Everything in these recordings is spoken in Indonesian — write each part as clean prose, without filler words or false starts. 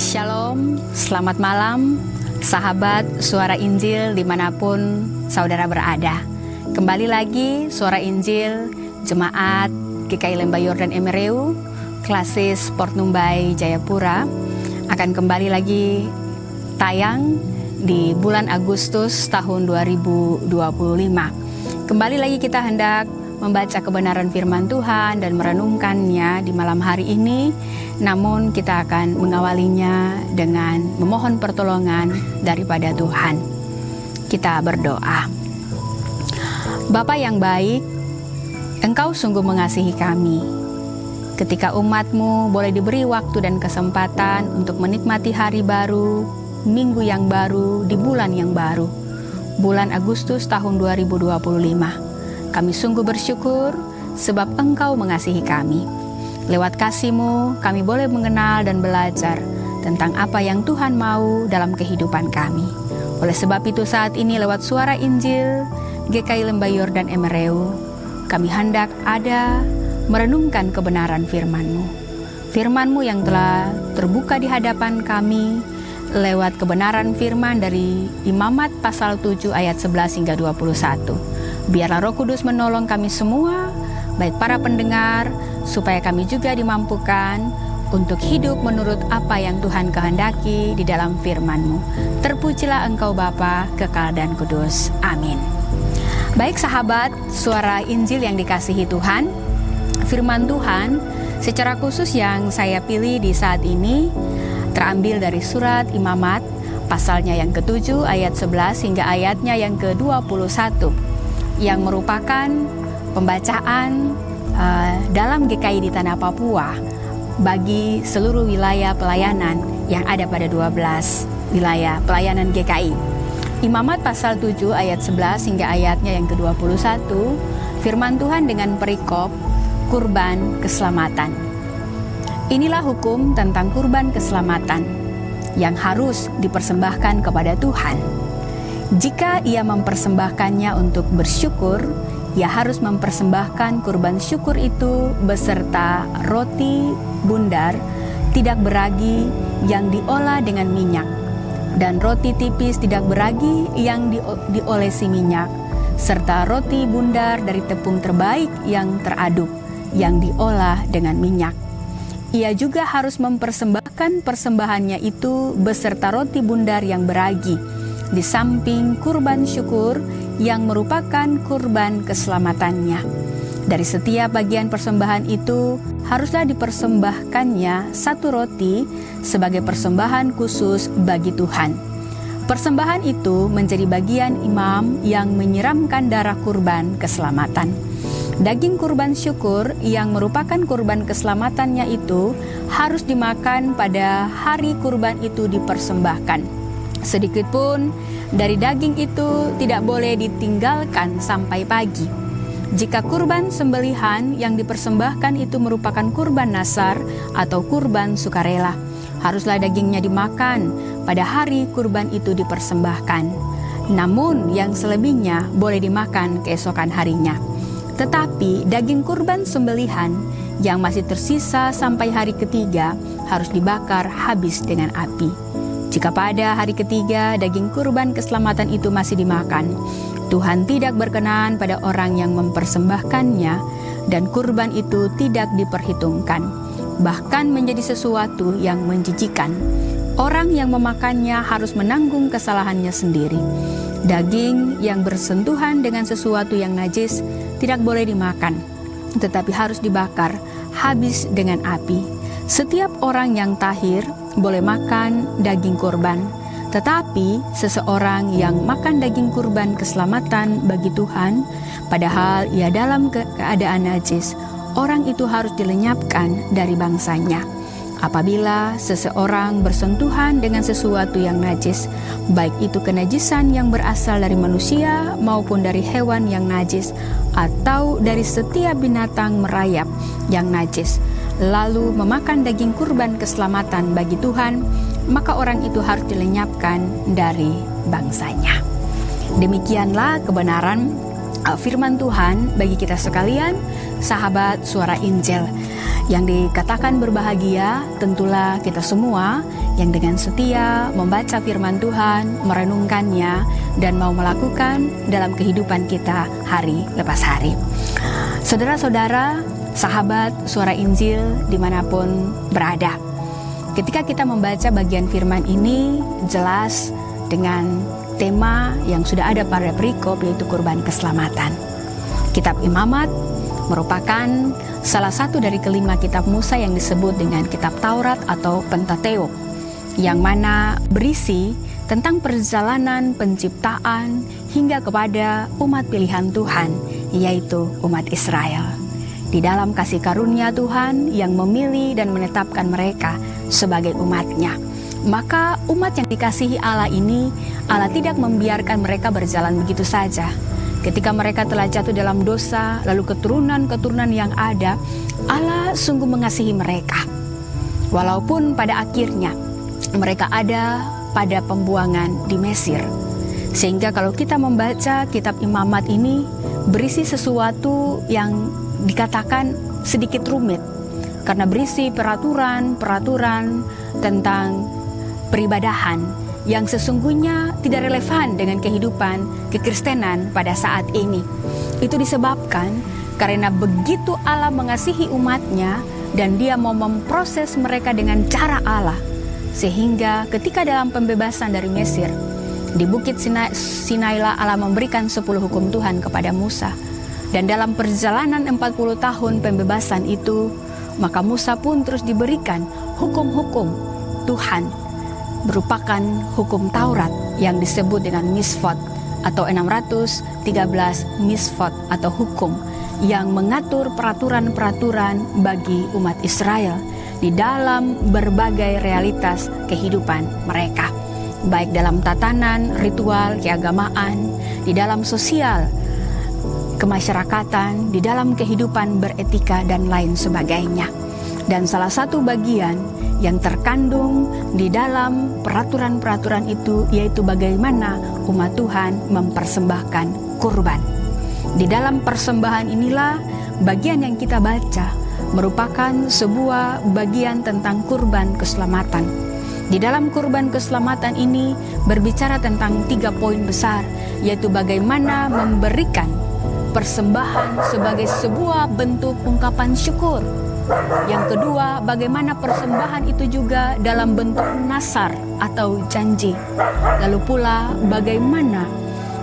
Shalom, selamat malam, sahabat Suara Injil dimanapun saudara berada. Kembali lagi Suara Injil Jemaat GKI Lembah Yordan Emereu, Klasis Port Numbai Jayapura akan kembali lagi tayang di bulan Agustus tahun 2025. Kembali lagi kita hendak membaca kebenaran firman Tuhan dan merenungkannya di malam hari ini. Namun kita akan mengawalinya dengan memohon pertolongan daripada Tuhan. Kita berdoa. Bapa yang baik, Engkau sungguh mengasihi kami. Ketika umat-Mu boleh diberi waktu dan kesempatan untuk menikmati hari baru, minggu yang baru, di bulan yang baru, bulan Agustus tahun 2025. Kami sungguh bersyukur sebab Engkau mengasihi kami. Lewat kasih-Mu, kami boleh mengenal dan belajar tentang apa yang Tuhan mau dalam kehidupan kami. Oleh sebab itu saat ini lewat Suara Injil GKI Lembah Yordan Emereu, kami hendak ada merenungkan kebenaran firman-Mu. Firman-Mu yang telah terbuka di hadapan kami lewat kebenaran firman dari Imamat pasal 7 ayat 11 hingga 21. Biarlah Roh Kudus menolong kami semua, baik para pendengar, supaya kami juga dimampukan untuk hidup menurut apa yang Tuhan kehendaki di dalam firman-Mu. Terpujilah Engkau Bapa, kekal dan kudus. Amin. Baik sahabat Suara Injil yang dikasihi Tuhan, firman Tuhan secara khusus yang saya pilih di saat ini terambil dari surat Imamat, pasalnya yang ke-7 ayat 11 hingga ayatnya yang ke-21, yang merupakan pembacaan dalam GKI di Tanah Papua bagi seluruh wilayah pelayanan yang ada pada 12 wilayah pelayanan GKI. Imamat pasal 7 ayat 11 hingga ayatnya yang ke-21, firman Tuhan dengan perikop kurban keselamatan. Inilah hukum tentang kurban keselamatan yang harus dipersembahkan kepada Tuhan. Jika ia mempersembahkannya untuk bersyukur, ia harus mempersembahkan kurban syukur itu beserta roti bundar tidak beragi yang diolah dengan minyak, dan roti tipis tidak beragi yang diolesi minyak, serta roti bundar dari tepung terbaik yang teraduk yang diolah dengan minyak. Ia juga harus mempersembahkan persembahannya itu beserta roti bundar yang beragi, di samping kurban syukur yang merupakan kurban keselamatannya. Dari setiap bagian persembahan itu haruslah dipersembahkannya satu roti sebagai persembahan khusus bagi Tuhan. Persembahan itu menjadi bagian imam yang menyiramkan darah kurban keselamatan. Daging kurban syukur yang merupakan kurban keselamatannya itu harus dimakan pada hari kurban itu dipersembahkan. Sedikit pun dari daging itu tidak boleh ditinggalkan sampai pagi. Jika kurban sembelihan yang dipersembahkan itu merupakan kurban nasar atau kurban sukarela, haruslah dagingnya dimakan pada hari kurban itu dipersembahkan. Namun yang selebihnya boleh dimakan keesokan harinya. Tetapi daging kurban sembelihan yang masih tersisa sampai hari ketiga harus dibakar habis dengan api. Jika pada hari ketiga daging kurban keselamatan itu masih dimakan, Tuhan tidak berkenan pada orang yang mempersembahkannya, dan kurban itu tidak diperhitungkan, bahkan menjadi sesuatu yang menjijikan. Orang yang memakannya harus menanggung kesalahannya sendiri. Daging yang bersentuhan dengan sesuatu yang najis tidak boleh dimakan, tetapi harus dibakar habis dengan api. Setiap orang yang tahir boleh makan daging kurban, tetapi seseorang yang makan daging kurban keselamatan bagi Tuhan, padahal ia dalam keadaan najis, orang itu harus dilenyapkan dari bangsanya. Apabila seseorang bersentuhan dengan sesuatu yang najis, baik itu kenajisan yang berasal dari manusia maupun dari hewan yang najis, atau dari setiap binatang merayap yang najis, lalu memakan daging kurban keselamatan bagi Tuhan, maka orang itu harus dilenyapkan dari bangsanya. Demikianlah kebenaran firman Tuhan bagi kita sekalian, sahabat Suara Injil. Yang dikatakan berbahagia tentulah kita semua yang dengan setia membaca firman Tuhan, merenungkannya, dan mau melakukan dalam kehidupan kita hari lepas hari. Saudara-saudara, sahabat Suara Injil dimanapun berada, ketika kita membaca bagian firman ini, jelas dengan tema yang sudah ada pada perikop, yaitu kurban keselamatan. Kitab Imamat merupakan salah satu dari kelima kitab Musa yang disebut dengan kitab Taurat atau Pentateuk, yang mana berisi tentang perjalanan penciptaan hingga kepada umat pilihan Tuhan, yaitu umat Israel. Di dalam kasih karunia Tuhan yang memilih dan menetapkan mereka sebagai umatnya, maka umat yang dikasihi Allah ini, Allah tidak membiarkan mereka berjalan begitu saja. Ketika mereka telah jatuh dalam dosa, lalu keturunan-keturunan yang ada, Allah sungguh mengasihi mereka. Walaupun pada akhirnya mereka ada pada pembuangan di Mesir. Sehingga kalau kita membaca kitab Imamat ini, berisi sesuatu yang dikatakan sedikit rumit, karena berisi peraturan-peraturan tentang peribadahan yang sesungguhnya tidak relevan dengan kehidupan kekristenan pada saat ini. Itu disebabkan karena begitu Allah mengasihi umatnya dan dia mau memproses mereka dengan cara Allah, sehingga ketika dalam pembebasan dari Mesir, di Bukit Sinailah Allah memberikan 10 hukum Tuhan kepada Musa. Dan dalam perjalanan 40 tahun pembebasan itu, maka Musa pun terus diberikan hukum-hukum Tuhan, merupakan hukum Taurat yang disebut dengan Misfot atau 613 Misfot atau hukum yang mengatur peraturan-peraturan bagi umat Israel di dalam berbagai realitas kehidupan mereka, baik dalam tatanan, ritual, keagamaan, di dalam sosial, kemasyarakatan, di dalam kehidupan beretika dan lain sebagainya. Dan salah satu bagian yang terkandung di dalam peraturan-peraturan itu yaitu bagaimana umat Tuhan mempersembahkan kurban. Di dalam persembahan inilah bagian yang kita baca merupakan sebuah bagian tentang kurban keselamatan. Di dalam kurban keselamatan ini berbicara tentang 3 poin besar, yaitu bagaimana memberikan persembahan sebagai sebuah bentuk ungkapan syukur. Yang kedua, bagaimana persembahan itu juga dalam bentuk nasar atau janji. Lalu pula bagaimana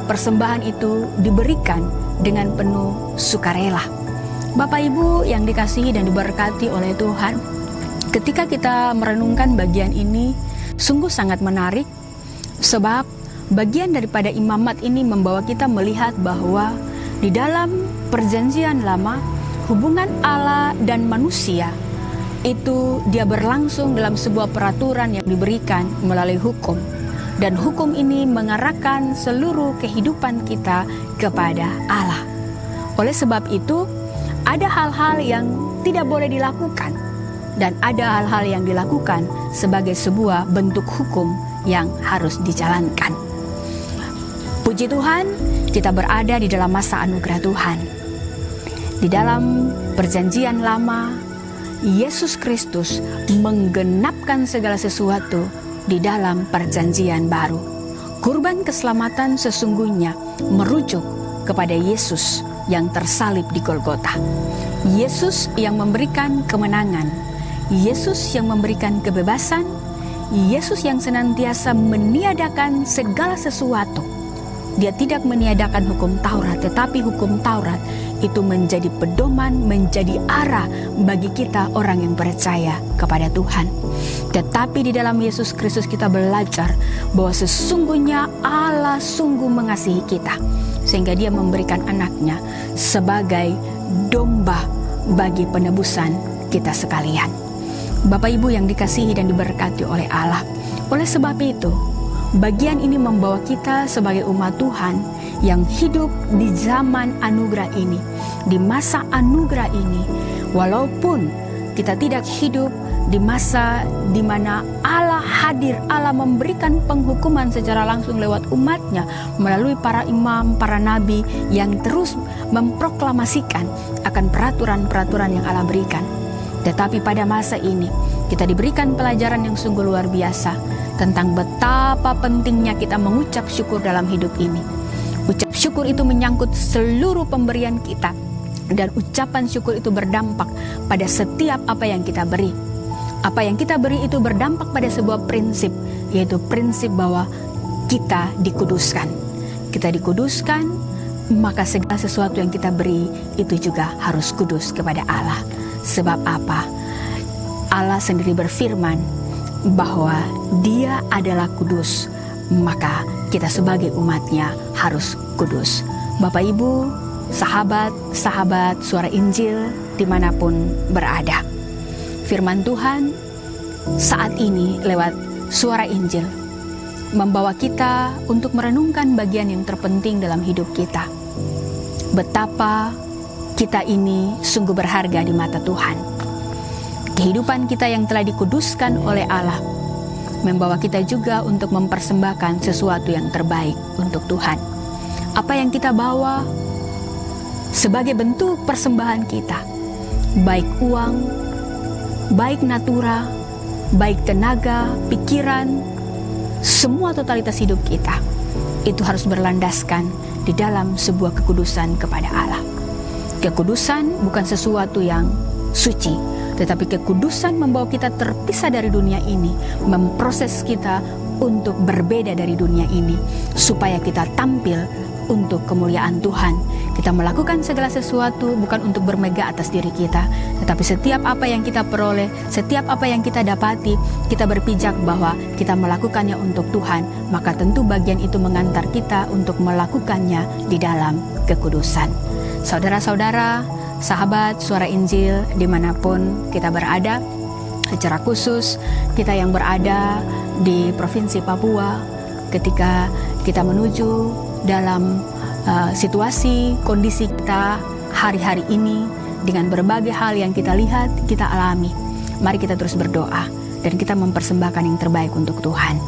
persembahan itu diberikan dengan penuh sukarela. Bapak Ibu yang dikasihi dan diberkati oleh Tuhan, ketika kita merenungkan bagian ini sungguh sangat menarik, sebab bagian daripada Imamat ini membawa kita melihat bahwa di dalam perjanjian lama, hubungan Allah dan manusia itu dia berlangsung dalam sebuah peraturan yang diberikan melalui hukum. Dan hukum ini mengarahkan seluruh kehidupan kita kepada Allah. Oleh sebab itu, ada hal-hal yang tidak boleh dilakukan, dan ada hal-hal yang dilakukan sebagai sebuah bentuk hukum yang harus dijalankan. Puji Tuhan, kita berada di dalam masa anugerah Tuhan. Di dalam perjanjian lama, Yesus Kristus menggenapkan segala sesuatu di dalam perjanjian baru. Kurban keselamatan sesungguhnya merujuk kepada Yesus yang tersalib di Golgota. Yesus yang memberikan kemenangan, Yesus yang memberikan kebebasan, Yesus yang senantiasa meniadakan segala sesuatu. Dia tidak meniadakan hukum Taurat, tetapi hukum Taurat itu menjadi pedoman, menjadi arah bagi kita orang yang percaya kepada Tuhan. Tetapi di dalam Yesus Kristus kita belajar bahwa sesungguhnya Allah sungguh mengasihi kita, sehingga dia memberikan anaknya sebagai domba bagi penebusan kita sekalian. Bapak Ibu yang dikasihi dan diberkati oleh Allah, oleh sebab itu, bagian ini membawa kita sebagai umat Tuhan yang hidup di zaman anugerah ini, di masa anugerah ini, walaupun kita tidak hidup di masa di mana Allah hadir, Allah memberikan penghukuman secara langsung lewat umatnya melalui para imam, para nabi yang terus memproklamasikan akan peraturan-peraturan yang Allah berikan. Tetapi pada masa ini, kita diberikan pelajaran yang sungguh luar biasa tentang betapa pentingnya kita mengucap syukur dalam hidup ini. Ucap syukur itu menyangkut seluruh pemberian kita, dan ucapan syukur itu berdampak pada setiap apa yang kita beri. Apa yang kita beri itu berdampak pada sebuah prinsip, yaitu prinsip bahwa kita dikuduskan. Kita dikuduskan, maka segala sesuatu yang kita beri itu juga harus kudus kepada Allah. Sebab apa? Allah sendiri berfirman bahwa Dia adalah kudus, maka kita sebagai umatnya harus kudus. Bapak Ibu, sahabat-sahabat Suara Injil dimanapun berada, firman Tuhan saat ini lewat Suara Injil membawa kita untuk merenungkan bagian yang terpenting dalam hidup kita. Betapa kita ini sungguh berharga di mata Tuhan. Kehidupan kita yang telah dikuduskan oleh Allah membawa kita juga untuk mempersembahkan sesuatu yang terbaik untuk Tuhan. Apa yang kita bawa sebagai bentuk persembahan kita, baik uang, baik natura, baik tenaga, pikiran, semua totalitas hidup kita, itu harus berlandaskan di dalam sebuah kekudusan kepada Allah. Kekudusan bukan sesuatu yang suci, tetapi kekudusan membawa kita terpisah dari dunia ini, memproses kita untuk berbeda dari dunia ini, supaya kita tampil untuk kemuliaan Tuhan. Kita melakukan segala sesuatu bukan untuk bermegah atas diri kita, tetapi setiap apa yang kita peroleh, setiap apa yang kita dapati, kita berpijak bahwa kita melakukannya untuk Tuhan, maka tentu bagian itu mengantar kita untuk melakukannya di dalam kekudusan. Saudara-saudara, sahabat Suara Injil dimanapun kita berada, secara khusus kita yang berada di Provinsi Papua, ketika kita menuju dalam situasi kondisi kita hari-hari ini dengan berbagai hal yang kita lihat, kita alami, mari kita terus berdoa dan kita mempersembahkan yang terbaik untuk Tuhan.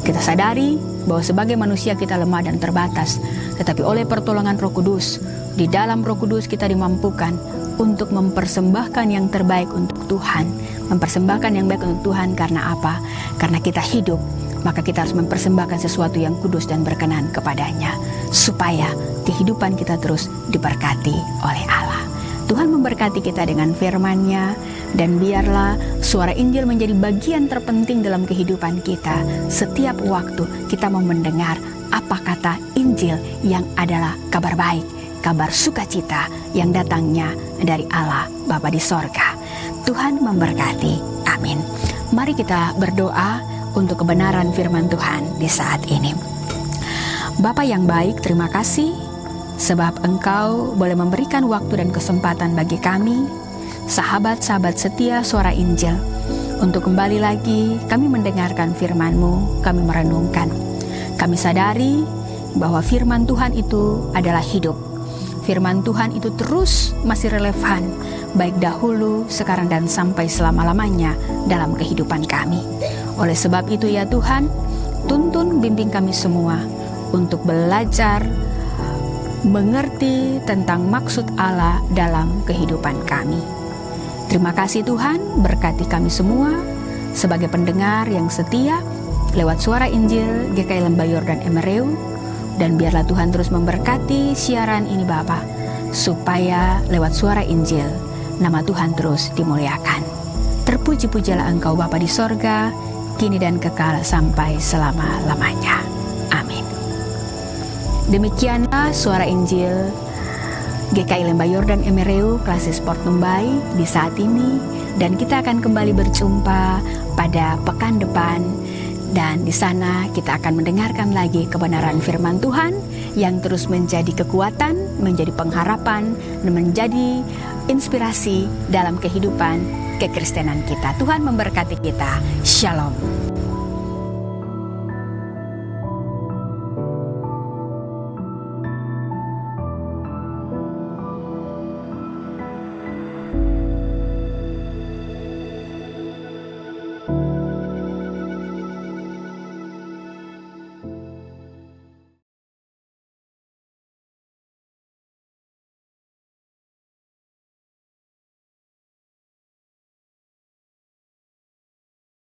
Kita sadari bahwa sebagai manusia kita lemah dan terbatas, tetapi oleh pertolongan Roh Kudus, di dalam Roh Kudus kita dimampukan untuk mempersembahkan yang terbaik untuk Tuhan. Mempersembahkan yang baik untuk Tuhan karena apa? Karena kita hidup, maka kita harus mempersembahkan sesuatu yang kudus dan berkenan kepadanya, supaya kehidupan kita terus diberkati oleh Allah. Tuhan memberkati kita dengan firman-Nya, dan biarlah Suara Injil menjadi bagian terpenting dalam kehidupan kita. Setiap waktu kita mau mendengar apa kata Injil yang adalah kabar baik, kabar sukacita yang datangnya dari Allah Bapa di sorga. Tuhan memberkati. Amin. Mari kita berdoa untuk kebenaran firman Tuhan di saat ini. Bapa yang baik, terima kasih sebab Engkau boleh memberikan waktu dan kesempatan bagi kami, sahabat-sahabat setia Suara Injil, untuk kembali lagi kami mendengarkan firman-Mu, kami merenungkan. Kami sadari bahwa firman Tuhan itu adalah hidup. Firman Tuhan itu terus masih relevan, baik dahulu, sekarang, dan sampai selama-lamanya dalam kehidupan kami. Oleh sebab itu ya Tuhan, tuntun bimbing kami semua untuk belajar mengerti tentang maksud Allah dalam kehidupan kami. Terima kasih Tuhan, berkati kami semua sebagai pendengar yang setia lewat Suara Injil GKI Lembah Yordan Emereu, dan biarlah Tuhan terus memberkati siaran ini Bapa, supaya lewat Suara Injil nama Tuhan terus dimuliakan. Terpuji-pujilah Engkau Bapa di sorga, kini dan kekal sampai selama-lamanya. Amin. Demikianlah Suara Injil GKI Lembah Yordan Emereu Klasis Port Numbai di saat ini, dan kita akan kembali berjumpa pada pekan depan, dan di sana kita akan mendengarkan lagi kebenaran firman Tuhan yang terus menjadi kekuatan, menjadi pengharapan, dan menjadi inspirasi dalam kehidupan kekristenan kita. Tuhan memberkati kita. Shalom.